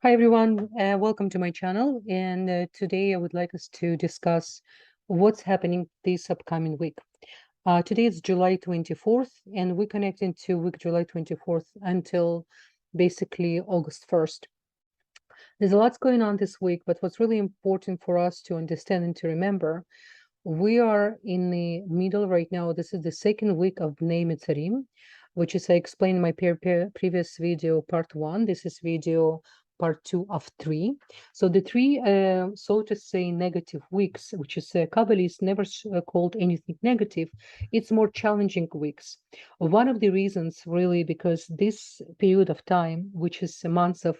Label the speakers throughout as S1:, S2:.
S1: Hi everyone, welcome to my channel. And today I would like us to discuss what's happening this upcoming week. Today is July 24th, and we're connecting to week July 24th until basically August 1st. There's a lot going on this week, but what's really important for us to understand and to remember, we are in the middle right now. This is the second week of Bein HaMetzarim, which is I explained in my previous video, part one. This is video part two of three. So the three, so to say, negative weeks, which is Kabbalists never called anything negative. It's more challenging weeks. One of the reasons, really, because this period of time, which is a month of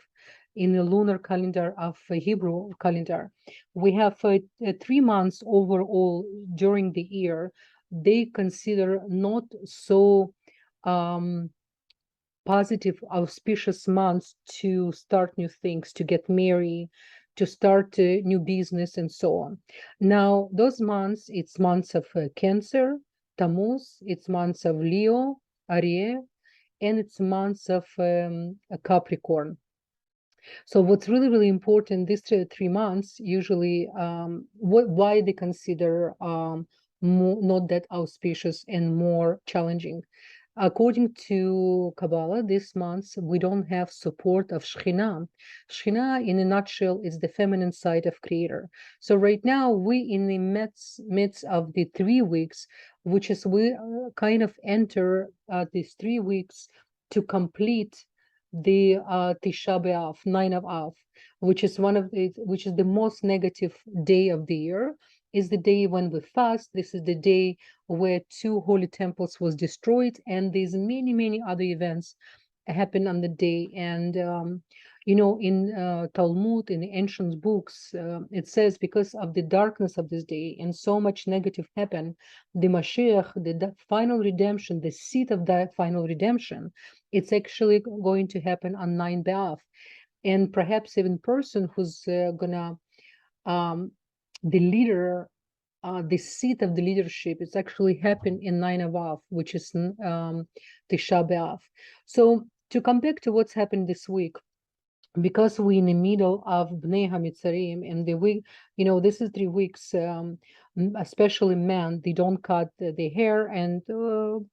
S1: in the lunar calendar of Hebrew calendar, we have 3 months overall during the year. They consider not so um, positive, auspicious months to start new things, to get married, to start new business, and so on. Now, those months, it's months of Cancer, Tammuz, it's months of Leo, Aries, and it's months of Capricorn. So what's really, really important, these 3 months, usually, why they consider not that auspicious and more challenging. According to Kabbalah, this month we don't have support of Shekhinah. Shekhinah, in a nutshell, is the feminine side of Creator. So right now we in the midst of the 3 weeks, which is we kind of enter these 3 weeks to complete the Tisha B'Av, 9 of Av, which is which is the most negative day of the year, is the day when we fast. This is the day where 2 holy temples was destroyed, and there's many, many other events happen on the day. And in Talmud, in the ancient books, it says because of the darkness of this day and so much negative happened, the Mashiach, the final redemption, the seat of that final redemption, it's actually going to happen on 9 B'Av. And perhaps even person who's gonna um, the leader, the seat of the leadership, it's actually happened in 9 of Av, which is Tisha B'Av. So to come back to what's happened this week, because we're in the middle of Bnei HaMetzarim, and the week, this is 3 weeks, especially men, they don't cut the hair, and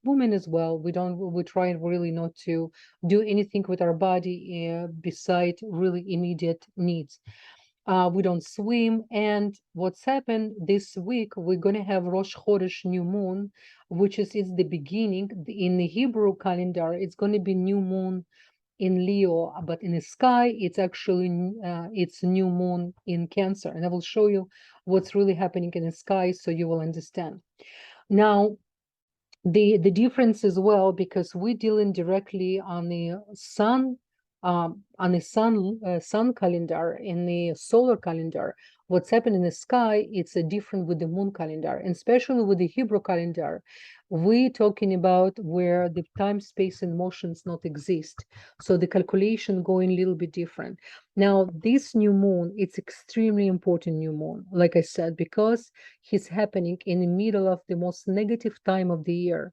S1: women as well. We try really not to do anything with our body beside really immediate needs. We don't swim. And what's happened this week, we're going to have Rosh Chodesh, new moon, which is the beginning. In the Hebrew calendar, it's going to be new moon in Leo, but in the sky, it's actually it's new moon in Cancer. And I will show you what's really happening in the sky so you will understand. Now, the difference as well, because we're dealing directly on the sun, sun calendar, in the solar calendar. What's happening in the sky, it's a different with the moon calendar, and especially with the Hebrew calendar. We're talking about where the time, space, and motions not exist. So the calculation going a little bit different. Now, this new moon, it's extremely important new moon, like I said, because it's happening in the middle of the most negative time of the year.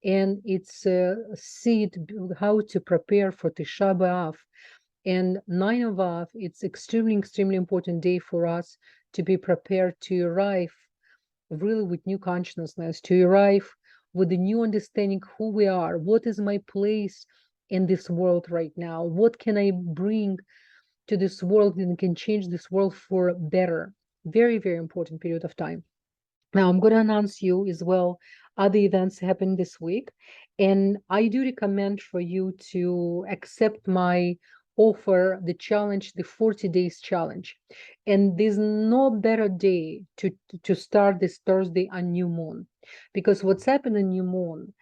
S1: And it's a seed how to prepare for Tisha B'Av. And 9 of Av, it's extremely, extremely important day for us to be prepared to arrive really with new consciousness, to arrive with a new understanding who we are, what is my place in this world right now, what can I bring to this world and can change this world for better. Very, very important period of time. Now I'm going to announce you as well other events happen this week, and I do recommend for you to accept my offer, the challenge, the 40 days challenge. And there's no better day to start this Thursday on new moon, because what's happened in new moon,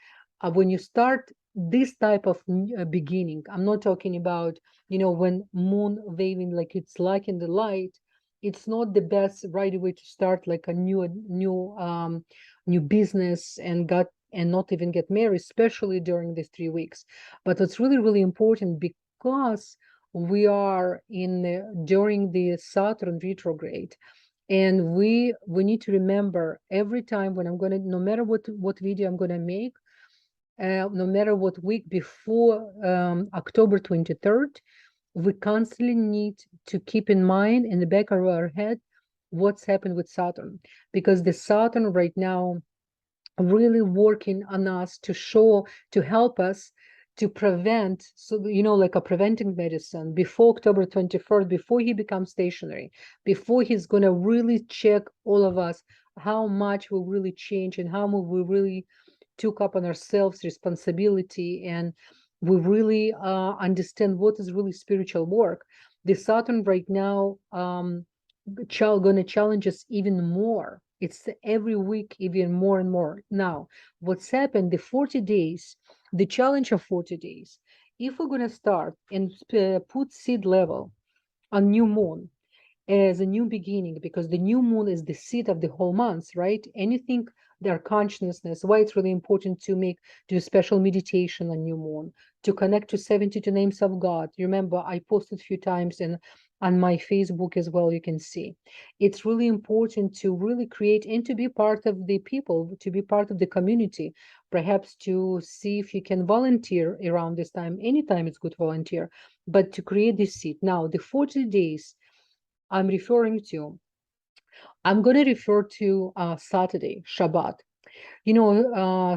S1: when you start this type of beginning, I'm not talking about when moon waving like it's like in the light, it's not the best right way to start like a new business and not even get married, especially during these 3 weeks. But it's really, really important because we are during the Saturn retrograde, and we need to remember every time when I'm gonna, no matter what video I'm gonna make, no matter what week before October 23rd, we constantly need to keep in mind in the back of our head what's happened with Saturn, because the Saturn right now really working on us to help us to prevent, so like a preventing medicine before October 21st, before he becomes stationary, before he's going to really check all of us, how much we really change and how much we really took up on ourselves responsibility, and we really understand what is really spiritual work. The Saturn right now going to challenge us even more. It's every week even more and more. Now, what's happened, the 40 days, the challenge of 40 days, if we're going to start and put seed level on new moon as a new beginning, because the new moon is the seed of the whole month, right? Anything, their consciousness, why it's really important to do special meditation on new moon, to connect to 72 names of God. Remember, I posted a few times on my Facebook as well. You can see it's really important to really create and to be part of the people, to be part of the community, perhaps to see if you can volunteer around this time. Anytime it's good to volunteer, but to create this seed. Now, the 40 days I'm referring to, I'm going to refer to Saturday, Shabbat.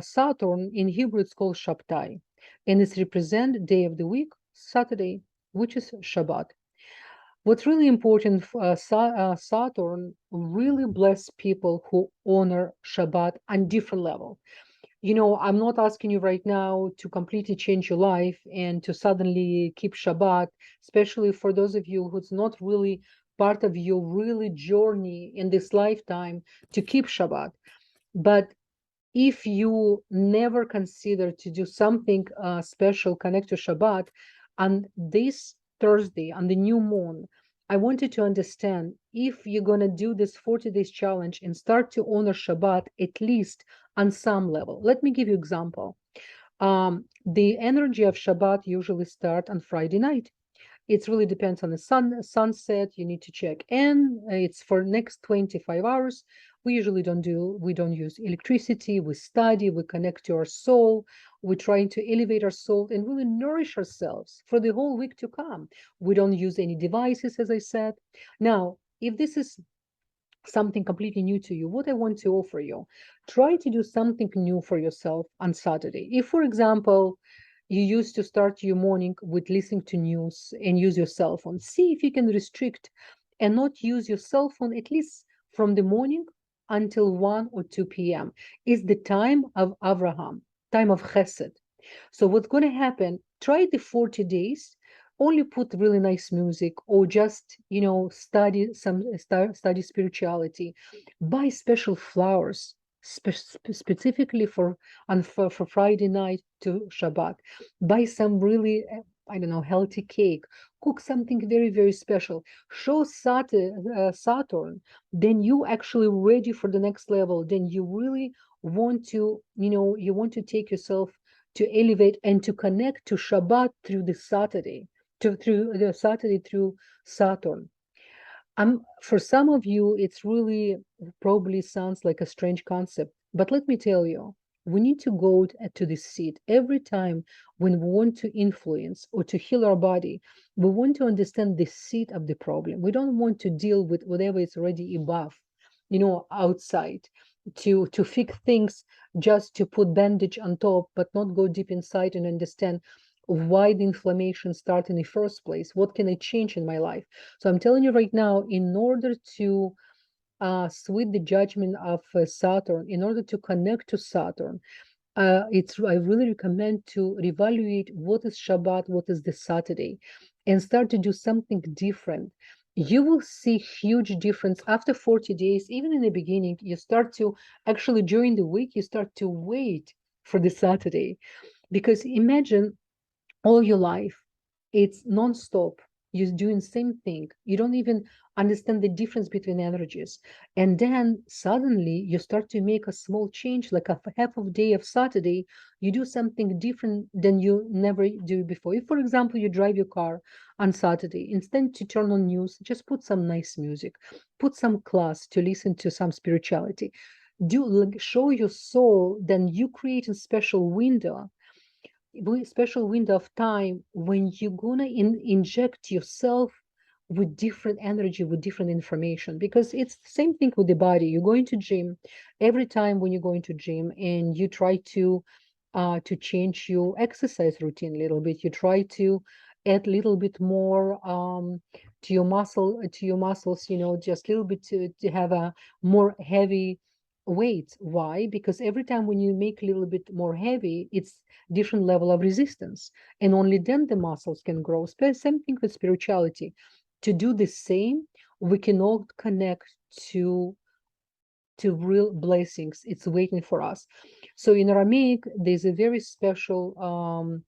S1: Saturn in Hebrew it's called Shabtai, and it's represent day of the week, Saturday, which is Shabbat. What's really important, Saturn really bless people who honor Shabbat on different level. I'm not asking you right now to completely change your life and to suddenly keep Shabbat, especially for those of you who's not really part of your really journey in this lifetime to keep Shabbat. But if you never consider to do something special connect to Shabbat, on this Thursday, on the new moon, I want you to understand, if you're going to do this 40 days challenge and start to honor Shabbat, at least on some level. Let me give you example. The energy of Shabbat usually start on Friday night. It really depends on the sunset. You need to check in. It's for next 25 hours. We don't use electricity. We study, we connect to our soul. We're trying to elevate our soul and really nourish ourselves for the whole week to come. We don't use any devices, as I said. Now, if this is something completely new to you, what I want to offer you, try to do something new for yourself on Saturday. If, for example, you used to start your morning with listening to news and use your cell phone, see if you can restrict and not use your cell phone at least from the morning until 1 or 2 p.m. is the time of Abraham, time of Chesed. So what's going to happen, try the 40 days, only put really nice music, or just study spirituality, buy special flowers specifically for Friday night to Shabbat, buy some really I don't know, healthy cake, cook something very, very special, show Saturn, then you actually ready for the next level, then you really want to, you want to take yourself to elevate and to connect to Shabbat through the Saturday, through Saturn. For some of you, it's really probably sounds like a strange concept, but let me tell you, we need to go to the seat every time when we want to influence or to heal our body. We want to understand the seat of the problem. We don't want to deal with whatever is already above, outside, to fix things just to put bandage on top, but not go deep inside and understand why the inflammation started in the first place. What can I change in my life? So I'm telling you right now, in order to sweet the judgment of Saturn, in order to connect to Saturn, I really recommend to reevaluate what is Shabbat, what is the Saturday, and start to do something different. You will see huge difference after 40 days. Even in the beginning, you start to actually during the week, you start to wait for the Saturday, because imagine all your life it's non-stop, you're doing the same thing, you don't even understand the difference between energies, and then suddenly you start to make a small change, like a half of day of Saturday, you do something different than you never do before. If, for example, you drive your car on Saturday, instead to turn on news, just put some nice music, put some class to listen to some spirituality, do show your soul, then you create a special window special window of time when you're gonna inject yourself with different energy, with different information, because it's the same thing with the body. You're going to gym every time when you're going to gym, and you try to change your exercise routine a little bit. You try to add a little bit more to your muscles, just a little bit to have a more heavy weight. Why? Because every time when you make a little bit more heavy, it's different level of resistance, and only then the muscles can grow. Same thing with spirituality. To do the same, we can all connect to real blessings. It's waiting for us. So in Aramaic, there's a very special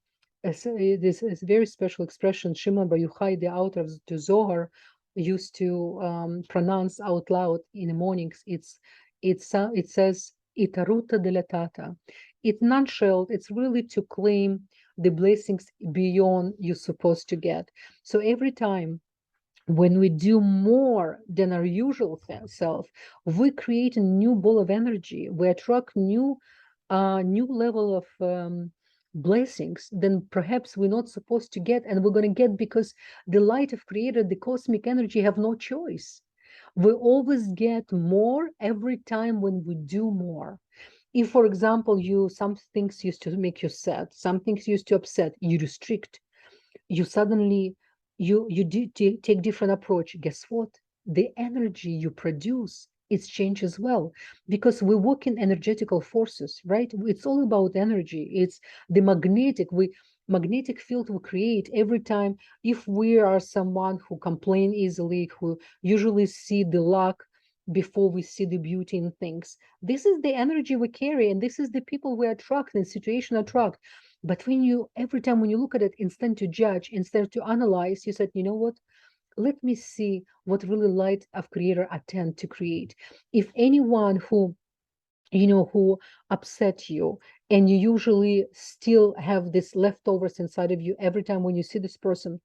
S1: this is a very special expression. Shimon Bar Yochai, the author of the Zohar, used to pronounce out loud in the mornings. It says itaruta delatata. It's nutshell. It's really to claim the blessings beyond you're supposed to get. So every time when we do more than our usual self, we create a new ball of energy. We attract new level of blessings than perhaps we're not supposed to get, and we're going to get because the light of Creator, the cosmic energy, have no choice. We always get more every time when we do more. If, for example, some things used to make you sad, some things used to upset you, restrict, you suddenly take different approach. Guess what? The energy you produce, it's changed as well, because we work in energetical forces, right? It's all about energy. It's the magnetic field we create every time. If we are someone who complain easily, who usually see the luck before we see the beauty in things, this is the energy we carry, and this is the people we attract and situation attract. But when you, every time when you look at it, instead to judge, instead to analyze, you said, you know what? Let me see what really light of Creator attend to create. If anyone who upset you, and you usually still have this leftovers inside of you, every time when you see this person,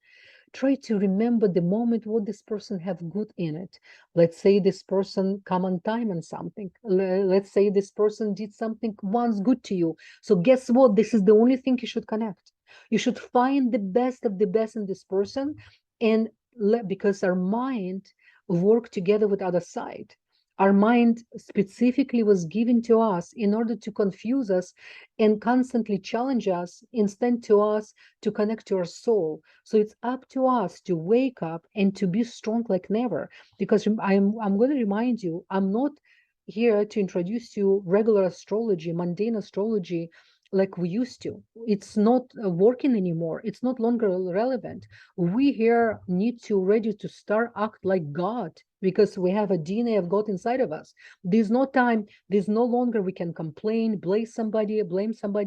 S1: try to remember the moment what this person have good in it. Let's say this person come on time on something. Let's say this person did something once good to you. So guess what? This is the only thing you should connect. You should find the best of the best in this person, and because our mind work together with other side. Our mind specifically was given to us in order to confuse us and constantly challenge us, instead to us to connect to our soul. So it's up to us to wake up and to be strong like never. Because I'm going to remind you, I'm not here to introduce you regular astrology, mundane astrology like we used to. It's not working anymore. It's not longer relevant. We here need to ready to start act like God, because we have a DNA of God inside of us. There's no time. There's no longer we can complain, blame somebody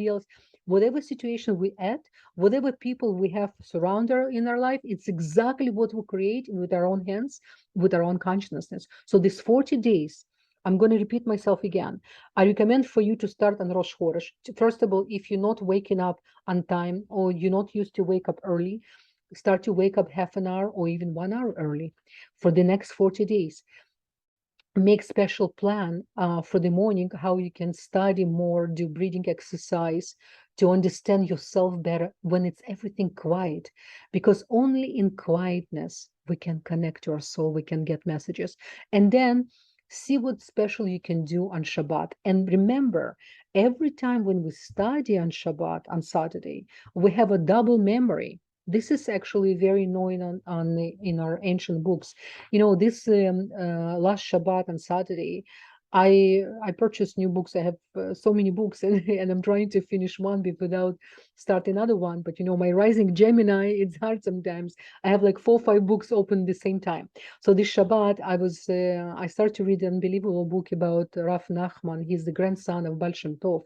S1: else. Whatever situation we at, whatever people we have surrounded in our life, it's exactly what we create with our own hands, with our own consciousness. So these 40 days, I'm going to repeat myself again. I recommend for you to start on Rosh Chodesh. First of all, if you're not waking up on time, or you're not used to wake up early, start to wake up half an hour or even 1 hour early for the next 40 days. Make special plan for the morning, how you can study more, do breathing exercise to understand yourself better when it's everything quiet, because only in quietness we can connect to our soul, we can get messages. And then see what special you can do on Shabbat. And remember, every time when we study on Shabbat, on Saturday, we have a double memory. This is actually very known in our ancient books. This last Shabbat and Saturday, I purchased new books. I have so many books, and I'm trying to finish one without start another one. But my rising Gemini, it's hard sometimes. I have like 4 or 5 books open at the same time. So this Shabbat, I started to read an unbelievable book about Rav Nachman. He's the grandson of Baal Shem Tov,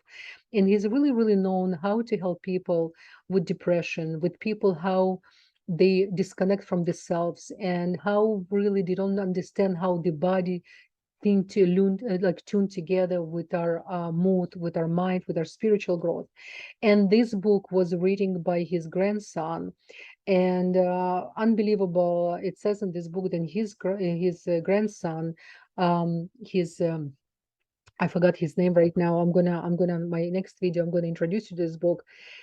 S1: and he's really, really known how to help people with depression, with people how they disconnect from themselves, and how really they don't understand how the body thing to tune together with our mood, with our mind, with our spiritual growth. And this book was written by his grandson, and unbelievable. It says in this book that his grandson, his I forgot his name right now. I'm gonna my next video, I'm gonna introduce you to this book.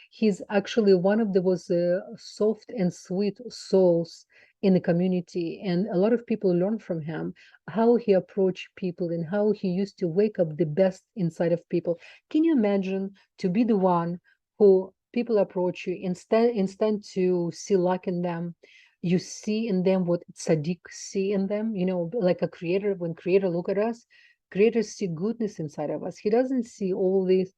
S1: He's actually one of the most soft and sweet souls in the community, and a lot of people learn from him how he approached people and how he used to wake up the best inside of people. Can you imagine to be the one who people approach you instead to see luck in them, you see in them what Sadiq see in them, like a creator. When creator look at us, creator see goodness inside of us. He doesn't see all these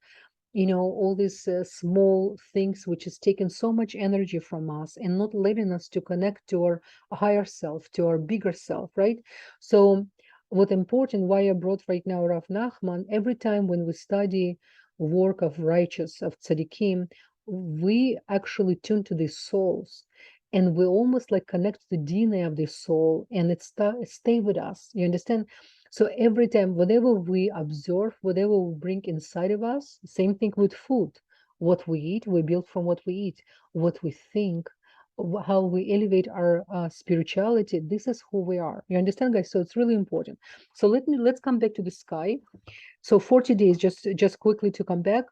S1: small things which is taking so much energy from us and not letting us to connect to our higher self, to our bigger self, right? So what important, why I brought right now Rav Nachman, every time when we study work of righteous, of tzaddikim, we actually tune to these souls, and we almost like connect to the DNA of the soul, and it stay with us. You understand? So every time, whatever we observe, whatever we bring inside of us, same thing with food. What we eat, we build from what we eat. What we think, how we elevate our spirituality. This is who we are. You understand, guys? So it's really important. So let's come back to the sky. So 40 days, just quickly to come back.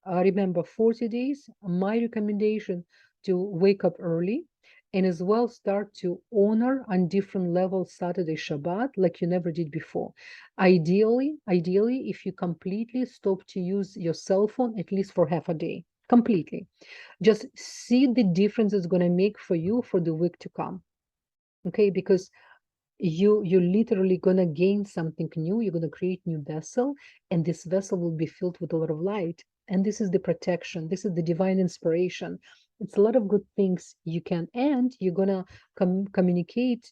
S1: Remember, 40 days. My recommendation to wake up early and as well start to honor on different levels Saturday Shabbat like you never did before. Ideally, if you completely stop to use your cell phone at least for half a day, completely, just see the difference it's going to make for you for the week to come. Okay, because you're literally gonna gain something new. You're gonna create new vessel, and this vessel will be filled with a lot of light. And this is the protection. This is the divine inspiration. It's a lot of good things you can, and you're gonna communicate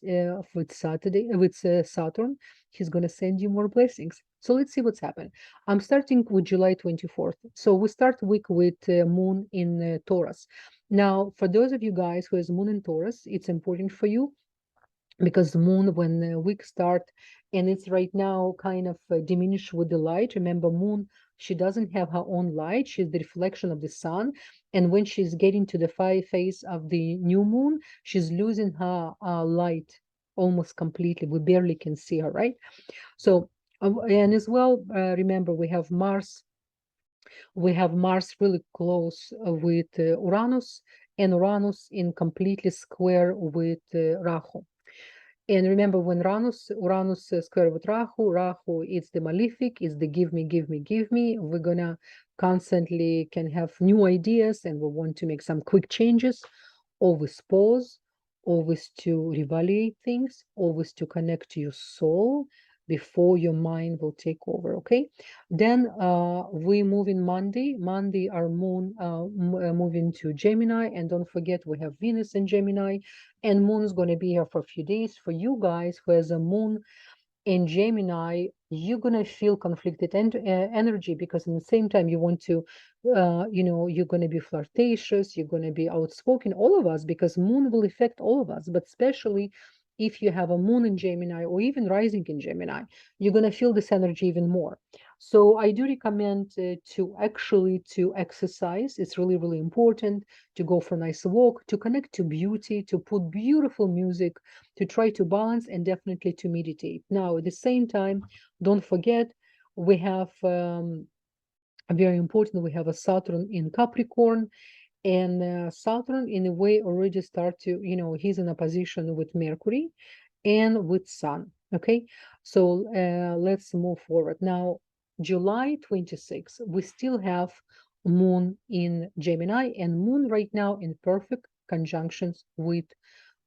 S1: with Saturn. He's gonna send you more blessings. So let's see what's happened. I'm starting with July 24th. So we start week with Moon in Taurus. Now, for those of you guys who has Moon in Taurus, it's important for you because the moon when the week start and it's right now kind of diminished with the light. Remember, moon, she doesn't have her own light, she's the reflection of the sun, and when she's getting to the phase of the new moon, she's losing her light almost completely. We barely can see her, right? So and as well, remember, we have Mars really close with Uranus, and Uranus in completely square with Rahu. And remember, when Uranus square with Rahu, it's the malefic, it's the give me, give me, give me. We're gonna constantly can have new ideas and we want to make some quick changes. Always pause, always to reevaluate things, always to connect to your soul before your mind will take over. Okay. Then we move in Monday. Monday, our moon moving to Gemini, and don't forget we have Venus in Gemini, and moon is going to be here for a few days. For you guys who has a moon in Gemini, you're going to feel conflicted energy, because in the same time you want to, you're going to be flirtatious, you're going to be outspoken, all of us, because moon will affect all of us, but especially if you have a moon in Gemini or even rising in Gemini, you're going to feel this energy even more. So I do recommend to exercise. It's really, really important to go for a nice walk, to connect to beauty, to put beautiful music, to try to balance, and definitely to meditate. Now, at the same time, don't forget, we have very important, we have a Saturn in Capricorn, and Saturn in a way already start to, he's in a position with Mercury and with Sun. Okay, so let's move forward. Now, July 26th, we still have Moon in Gemini, and Moon right now in perfect conjunctions with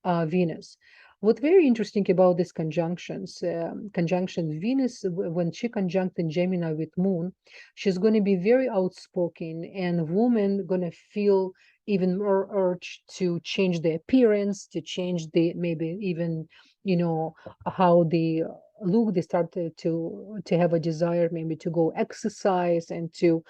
S1: Venus. What very interesting about these conjunction Venus, when she conjunct in Gemini with Moon, she's going to be very outspoken, and women going to feel even more urge to change the appearance, to change the maybe even how they look. They start to have a desire maybe to go exercise and to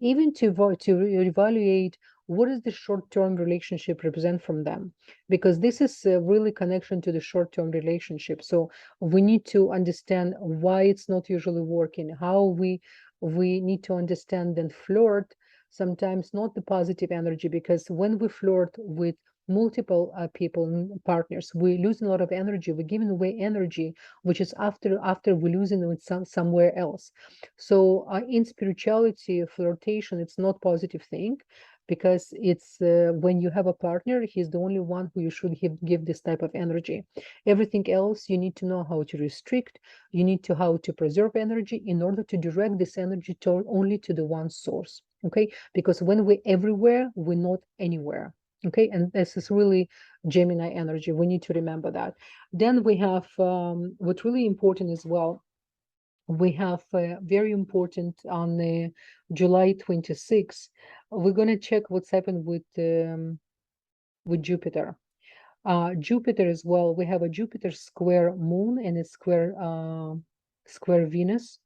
S1: even to evaluate what is the short-term relationship represent from them, because this is really connection to the short-term relationship. So we need to understand why it's not usually working, how we need to understand and flirt sometimes not the positive energy, because when we flirt with multiple people, partners. We're losing a lot of energy. We're giving away energy, which is after we're losing it somewhere else. So in spirituality, flirtation, it's not positive thing, because it's when you have a partner, he's the only one who you should give this type of energy. Everything else, you need to know how to restrict. You need to how to preserve energy in order to direct this energy to only to the one source. Okay, because when we're everywhere, we're not anywhere. Okay, and this is really Gemini energy. We need to remember that. Then we have what's really important as well. We have very important on July 26th. We're going to check what's happened with Jupiter. Jupiter as well. We have a Jupiter square Moon and a square Venus.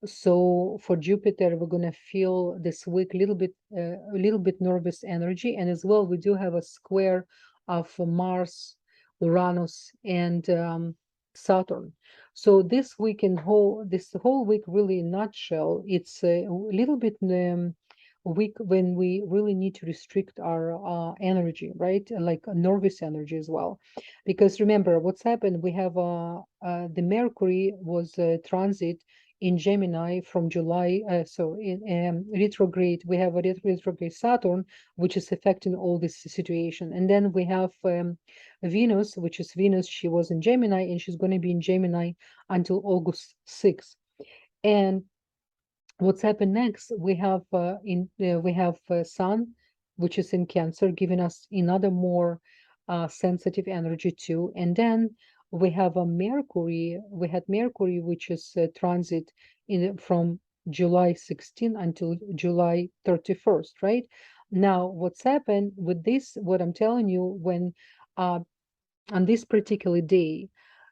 S1: So for Jupiter, we're gonna feel this week a little bit nervous energy, and as well we do have a square of Mars, Uranus, and Saturn. So this whole week, really in nutshell, it's a little bit week when we really need to restrict our energy, right? Like a nervous energy as well, because remember what's happened. We have the Mercury was transit in Gemini from July. So in retrograde, we have a retrograde Saturn, which is affecting all this situation. And then we have Venus, which is Venus. She was in Gemini, and she's going to be in Gemini until August 6th. And what's happened next? We have Sun, which is in Cancer, giving us another more sensitive energy too. And then we have a Mercury. We had Mercury, which is transit from July 16 until July 31st, right? Now, what's happened with this? What I'm telling you, when on this particular day,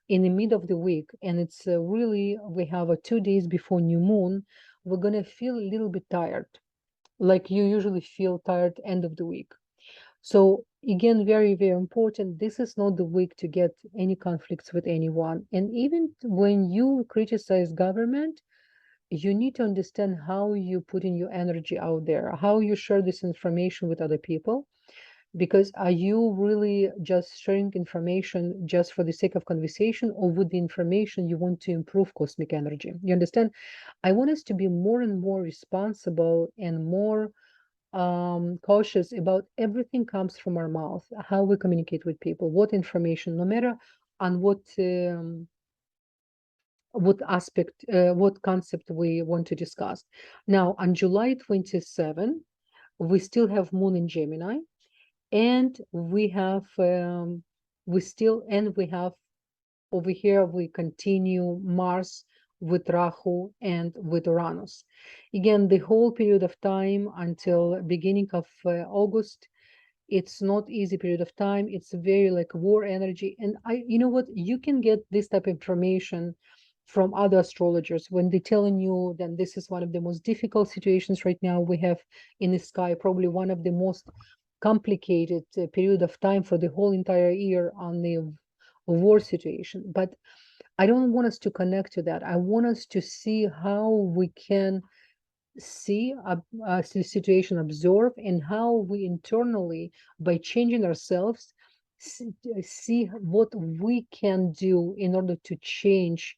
S1: in the mid of the week, and it's really we have 2 days before new moon, we're gonna feel a little bit tired, like you usually feel tired end of the week. So again, very, very important. This is not the week to get any conflicts with anyone. And even when you criticize government, you need to understand how you put in your energy out there, how you share this information with other people. Because are you really just sharing information just for the sake of conversation, or with the information you want to improve cosmic energy? You understand? I want us to be more and more responsible and more cautious about everything comes from our mouth, how we communicate with people, what information, no matter on what aspect, what concept we want to discuss. Now, on July 27, we still have Moon in Gemini, and we have over here we continue Mars with Rahu and with Uranus. Again, the whole period of time until beginning of August, it's not easy period of time. It's very like war energy. And you know what, you can get this type of information from other astrologers when they're telling you that this is one of the most difficult situations right now we have in the sky, probably one of the most complicated period of time for the whole entire year on the war situation. But I don't want us to connect to that. I want us to see how we can see the situation, observe, and how we internally, by changing ourselves, see what we can do in order to change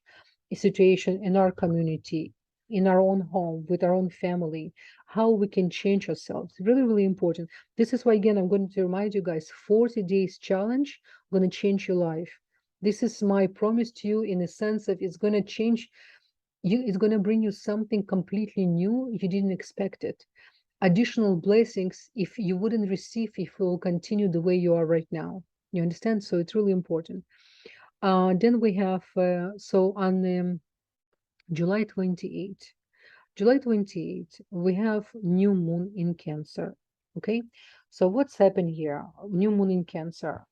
S1: a situation in our community, in our own home, with our own family, how we can change ourselves. Really, really important. This is why, again, I'm going to remind you guys, 40 days challenge going to change your life. This is my promise to you, in the sense of it's going to change you, it's going to bring you something completely new. You didn't expect it. Additional blessings if you wouldn't receive if you will continue the way you are right now. You understand? So it's really important. Then we have so on July 28th, we have new moon in Cancer. Okay, so what's happened here? New moon in Cancer.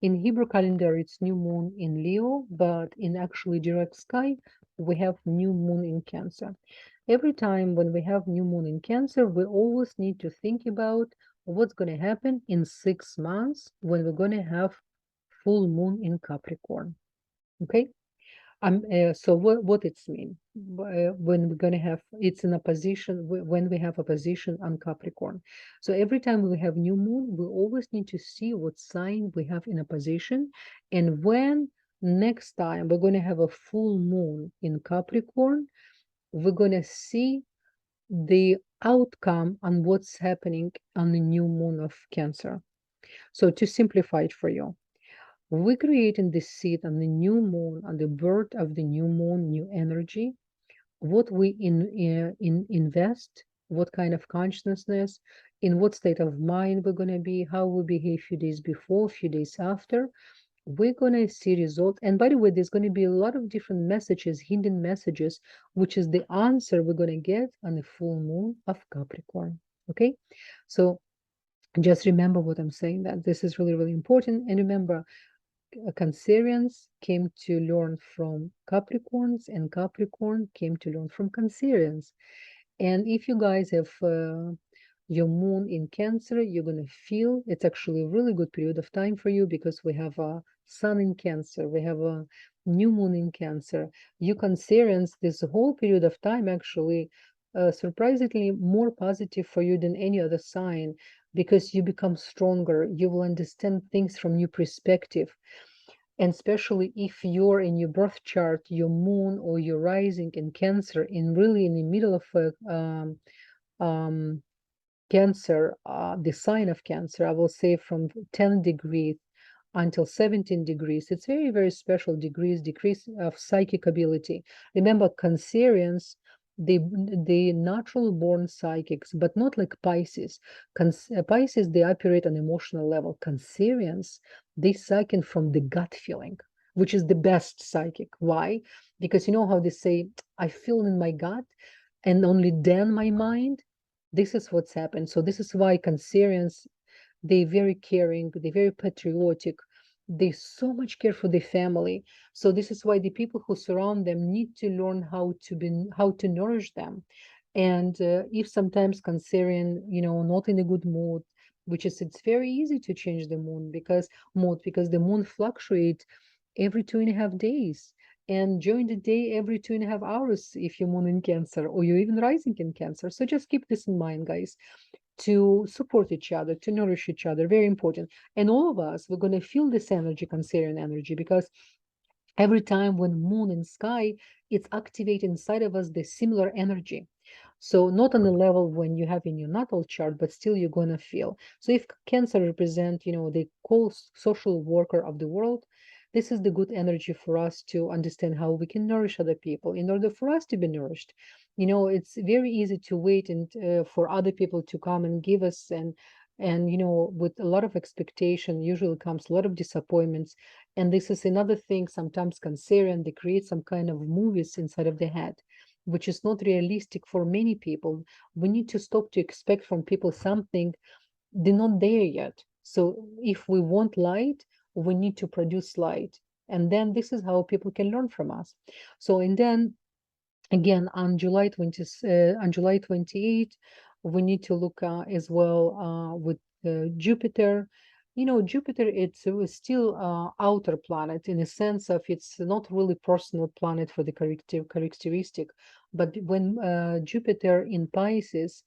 S1: In Hebrew calendar, it's new moon in Leo, but in actually direct sky, we have new moon in Cancer. Every time when we have new moon in Cancer, we always need to think about what's going to happen in 6 months when we're going to have full moon in Capricorn. Okay, So what it's mean? When we're gonna have it's in a position when we have a position on Capricorn. So every time we have new moon, we always need to see what sign we have in a position, and when next time we're gonna have a full moon in Capricorn, we're gonna see the outcome on what's happening on the new moon of Cancer. So to simplify it for you, we creating the seed on the new moon, on the birth of the new moon, new energy, what we invest, what kind of consciousness, in what state of mind we're going to be, how we behave few days before, few days after. We're going to see result. And by the way, there's going to be a lot of different messages, hidden messages, which is the answer we're going to get on the full moon of Capricorn. Okay, so just remember what I'm saying, that this is really, really important. And remember, Cancerians came to learn from Capricorns, and Capricorn came to learn from Cancerians. And if you guys have your moon in Cancer, you're going to feel it's actually a really good period of time for you, because we have a sun in Cancer, we have a new moon in Cancer. You Cancerians, this whole period of time actually surprisingly more positive for you than any other sign, because you become stronger, you will understand things from new perspective. And especially if you're in your birth chart, your moon or your rising in Cancer, in really in the middle of um, Cancer, the sign of Cancer, I will say from 10 degrees until 17 degrees. It's very, very special degrees of psychic ability. Remember, Cancerians, the natural born psychics, but not like Pisces. Pisces, they operate on emotional level. Cancerians, they psychic from the gut feeling, which is the best psychic. Why? Because you know how they say, I feel in my gut, and only then my mind. This is what's happened. So this is why Cancerians, they're very caring, they're very patriotic, they so much care for their family. So this is why the people who surround them need to learn how to nourish them. And if sometimes Cancerian, not in a good mood, which is it's very easy to change the mood, because the moon fluctuates every 2.5 days. And during the day, every 2.5 hours, if you're moon in Cancer or you're even rising in Cancer. So just keep this in mind, guys, to support each other, to nourish each other. Very important. And all of us, we're going to feel this energy, Cancerian energy, because every time when moon in sky, it's activating inside of us the similar energy. So not on the level when you have in your natal chart, but still you're going to feel. So if Cancer represent, the cool social worker of the world, this is the good energy for us to understand how we can nourish other people in order for us to be nourished. It's very easy to wait and for other people to come and give us, and with a lot of expectation usually comes a lot of disappointments. And this is another thing, sometimes Cancerian, they create some kind of movies inside of their head, which is not realistic for many people. We need to stop to expect from people something they're not there yet. So if we want light, we need to produce light. And then this is how people can learn from us. So, and then again, on July 28th, we need to look as well with Jupiter. Jupiter, it's still outer planet, in a sense of it's not really personal planet for the characteristic. But when Jupiter in Pisces,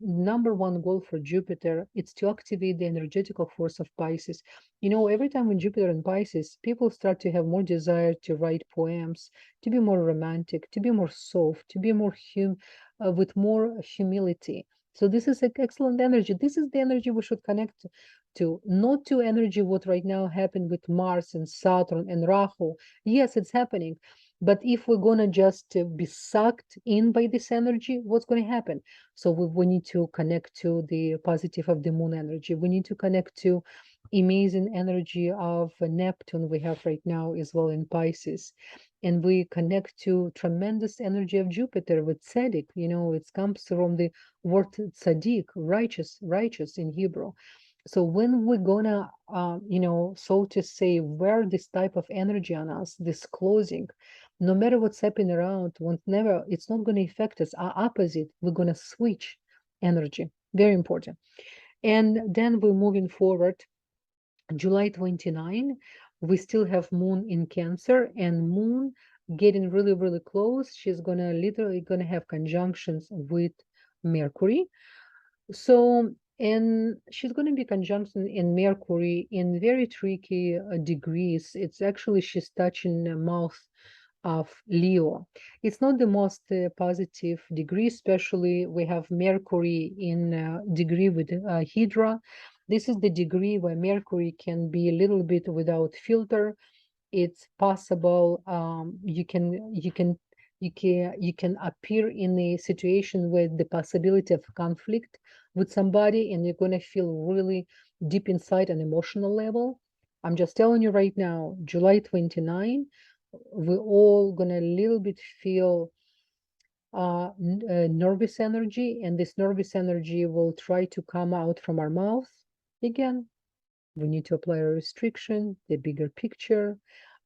S1: number one goal for Jupiter, it's to activate the energetical force of Pisces. Every time when Jupiter in Pisces, people start to have more desire to write poems, to be more romantic, to be more soft, to be more with more humility. So this is an excellent energy. This is the energy we should connect to, not to energy what right now happened with Mars and Saturn and Rahu. Yes, it's happening. But if we're gonna just be sucked in by this energy, what's going to happen? So we need to connect to the positive of the moon energy. We need to connect to amazing energy of Neptune we have right now as well in Pisces. And we connect to tremendous energy of Jupiter with tzaddik. It comes from the word tzaddik, righteous in Hebrew. So when we're gonna, so to say, wear this type of energy on us, this clothing, no matter what's happening around, it's not going to affect us. Our opposite, we're going to switch energy. Very important. And then we're moving forward. July 29, we still have moon in Cancer, and moon getting really, really close. She's gonna literally gonna have conjunctions with Mercury. So, and she's going to be conjunction in Mercury in very tricky degrees. It's actually she's touching the mouth of Leo. It's not the most positive degree, especially we have Mercury in degree with Hydra. This is the degree where Mercury can be a little bit without filter. It's possible you can appear in a situation with the possibility of conflict with somebody, and you're going to feel really deep inside an emotional level. I'm just telling you right now, July 29, we're all going to a little bit feel nervous energy, and this nervous energy will try to come out from our mouth again. We need to apply a restriction, the bigger picture.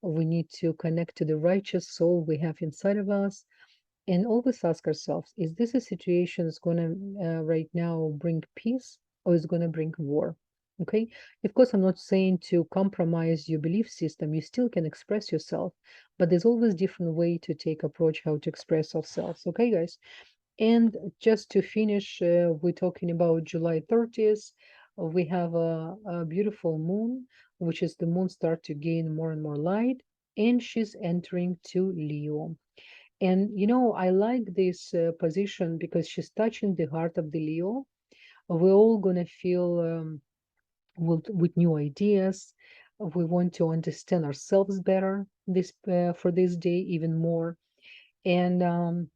S1: We need to connect to the righteous soul we have inside of us, and always ask ourselves, is this a situation that's going to right now bring peace, or is going to bring war? Okay. Of course, I'm not saying to compromise your belief system. You still can express yourself, but there's always different way to take approach how to express ourselves. Okay, guys. And just to finish, we're talking about July 30th. We have a beautiful moon, which is the moon start to gain more and more light, and she's entering to Leo. And I like this position because she's touching the heart of the Leo. We're all gonna feel with new ideas. We want to understand ourselves better this for this day even more. And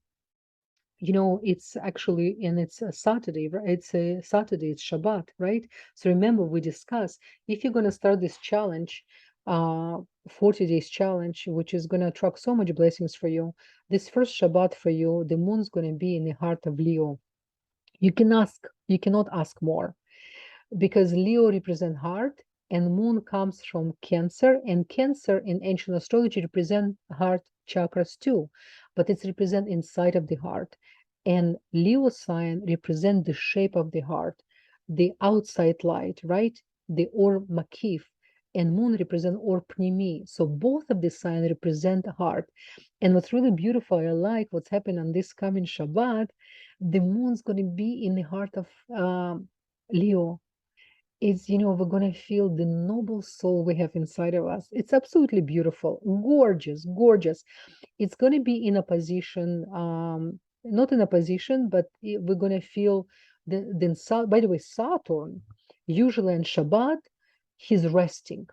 S1: it's actually, and it's a Saturday, right? It's a Saturday, it's Shabbat, right? So remember, we discussed if you're going to start this challenge, 40 days challenge, which is going to attract so much blessings for you. This first Shabbat for you, the moon's going to be in the heart of Leo. You cannot ask more because Leo represent heart and moon comes from Cancer, and Cancer in ancient astrology represent heart chakras too, but it's represent inside of the heart. And Leo sign represent the shape of the heart, the outside light, right? The or makif, and moon represent or pnimi. So both of the sign represent the heart. And what's really beautiful, I like what's happening on this coming Shabbat, the moon's going to be in the heart of Leo. Is we're going to feel the noble soul we have inside of us. It's absolutely beautiful, gorgeous, gorgeous. It's going to be in a position, not in a position, but we're going to feel by the way, Saturn usually on Shabbat, he's resting,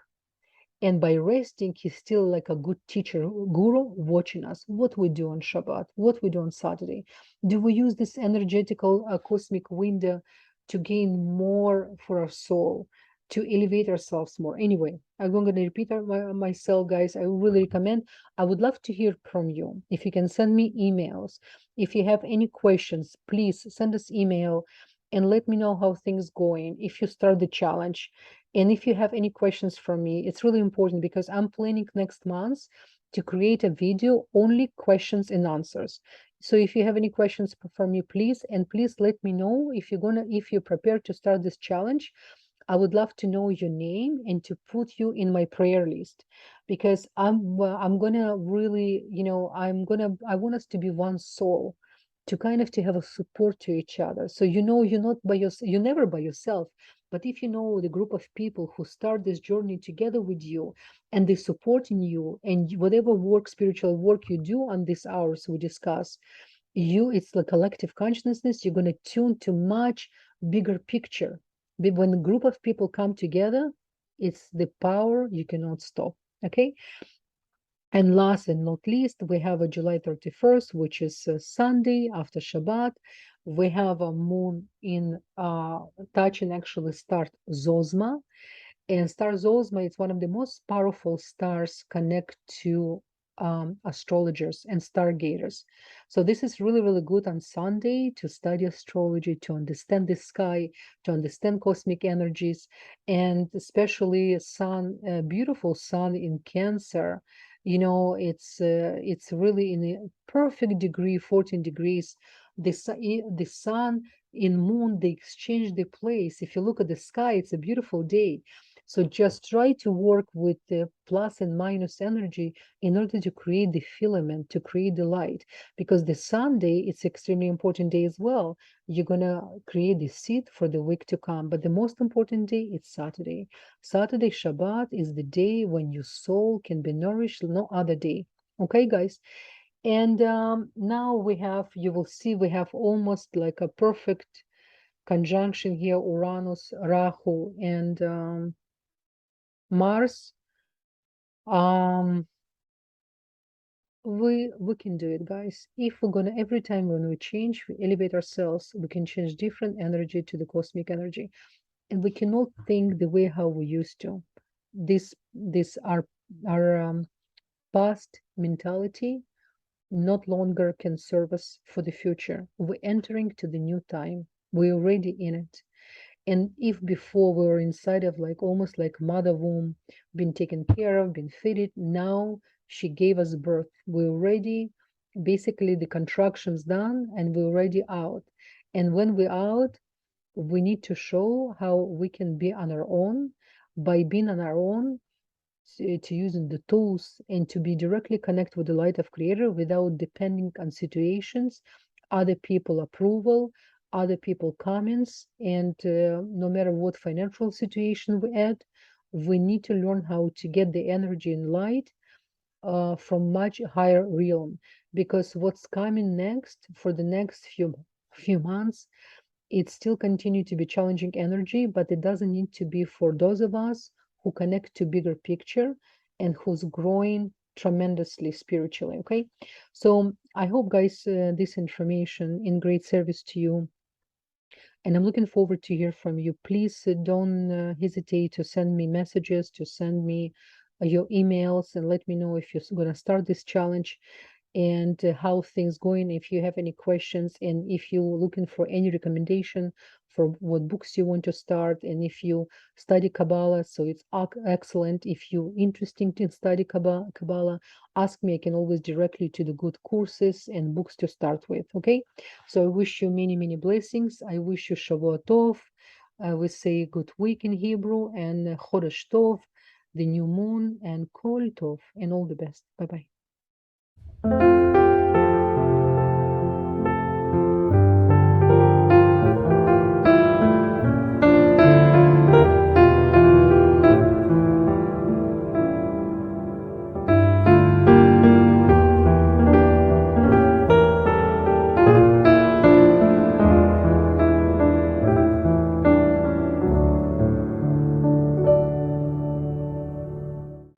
S1: and by resting, he's still like a good teacher, guru, watching us, what we do on Shabbat, what we do on Saturday. Do we use this energetical cosmic window to gain more for our soul, to elevate ourselves more? Anyway, I'm going to repeat myself, guys. I really recommend. I would love to hear from you. If you can send me emails, if you have any questions, please send us email and let me know how things going. If you start the challenge, and if you have any questions for me, it's really important because I'm planning next month to create a video only questions and answers. So if you have any questions for me, please, and please let me know if you're prepared to start this challenge. I would love to know your name and to put you in my prayer list because I'm gonna really, I want us to be one soul, to kind of to have a support to each other. So you're not by yourself, you're never by yourself. But if you know the group of people who start this journey together with you and they supporting you, and whatever work, spiritual work you do on these hours we discuss, it's like collective consciousness, you're going to tune to much bigger picture. When a group of people come together, it's the power you cannot stop. Okay. And last and not least, we have a July 31st, which is Sunday after Shabbat. We have a moon in touch and actually start Zosma. And star Zosma is one of the most powerful stars connect to astrologers and stargazers. So this is really, really good on Sunday to study astrology, to understand the sky, to understand cosmic energies, and especially sun, beautiful sun in Cancer. It's really in a perfect degree, 14 degrees. The sun in moon, they exchange the place. If you look at the sky, it's a beautiful day. So just try to work with the plus and minus energy in order to create the filament, to create the light. Because the Sunday, it's extremely important day as well. You're gonna create the seed for the week to come. But the most important day is Saturday. Saturday, Shabbat, is the day when your soul can be nourished, no other day. Okay, guys? And now we have, you will see, we have almost like a perfect conjunction here, Uranus, Rahu, and Mars. Um, we can do it, guys. If we're gonna, every time when we change, we elevate ourselves, we can change different energy to the cosmic energy, and we cannot think the way how we used to. This our past mentality not longer can serve us for the future. We're entering to the new time. We're already in it. And if before we were inside of like almost like mother womb, been taken care of, been fitted, now she gave us birth. We're already basically the contractions done and we're already out. And when we're out, we need to show how we can be on our own. By being on our own, to using the tools and to be directly connect with the light of creator without depending on situations, other people approval, other people comments, and no matter what financial situation we at, we need to learn how to get the energy and light from much higher realm, because what's coming next for the next few months, it still continue to be challenging energy, but it doesn't need to be for those of us who connect to bigger picture and who's growing tremendously spiritually. Okay, so I hope, guys, this information in great service to you, and I'm looking forward to hear from you. Please don't hesitate to send me messages, to send me your emails, and let me know if you're going to start this challenge and how things going. If you have any questions, and if you're looking for any recommendation for what books you want to start, and if you study Kabbalah, so it's excellent. If you're interested in study Kabbalah, ask me. I can always direct you to the good courses and books to start with. Okay, so I wish you many blessings. I wish you Shavua Tov. We say good week in Hebrew, and Chodesh Tov, the new moon, and Kol Tov, and all the best. Bye bye.